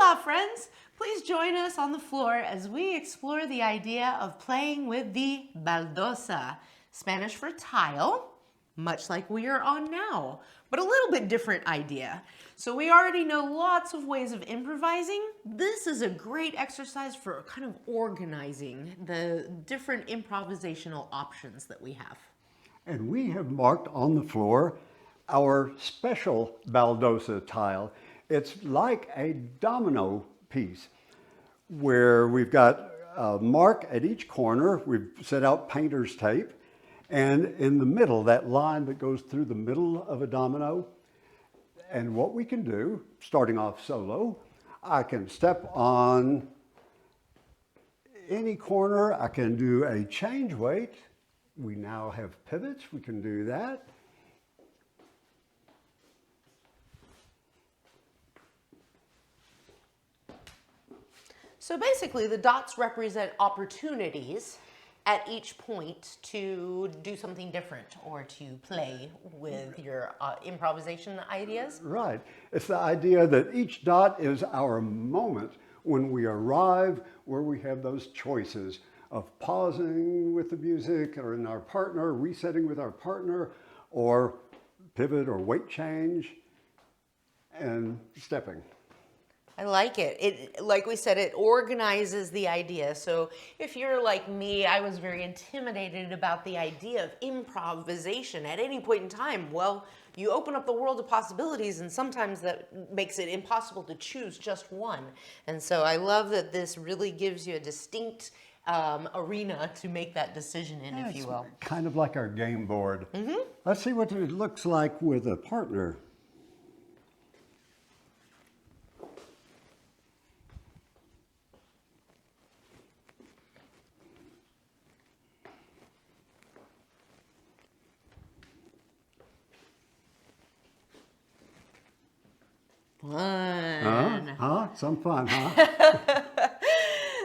Hola, friends! Please join us on the floor as we explore the idea of playing with the baldosa, Spanish for tile, much like we are on now, but a little bit different idea. So we already know lots of ways of improvising. This is a great exercise for kind of organizing the different improvisational options that we have. And we have marked on the floor our special baldosa tile. It's like a domino piece where we've got a mark at each corner. We've set out painter's tape, and in the middle, that line that goes through the middle of a domino. And what we can do, starting off solo, I can step on any corner. I can do a change weight. We now have pivots. We can do that. So basically, the dots represent opportunities at each point to do something different or to play with your improvisation ideas. Right. It's the idea that each dot is our moment when we arrive where we have those choices of pausing with the music or in our partner, resetting with our partner, or pivot or weight change and stepping. I like it. Like we said, it organizes the idea. So if you're like me, I was very intimidated about the idea of improvisation at any point in time. Well, you open up the world of possibilities, and sometimes that makes it impossible to choose just one. And so I love that this really gives you a distinct arena to make that decision in, if you will. Kind of like our game board. Let's see what it looks like with a partner. Fun. Some fun, huh?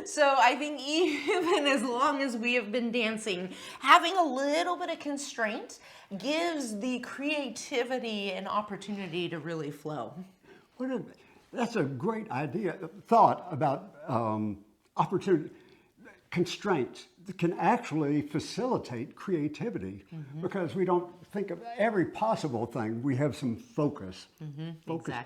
So I think even as long as we have been dancing, having a little bit of constraint gives the creativity an opportunity to really flow. That's a great idea. Thought about opportunity. Constraints can actually facilitate creativity because we don't think of every possible thing. We have some focused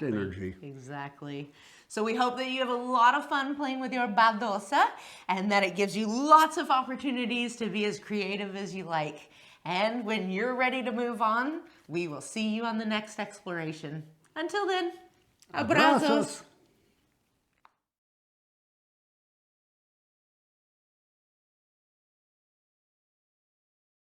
energy. Exactly. So we hope that you have a lot of fun playing with your baldosa and that it gives you lots of opportunities to be as creative as you like. And when you're ready to move on, we will see you on the next exploration. Until then, abrazos.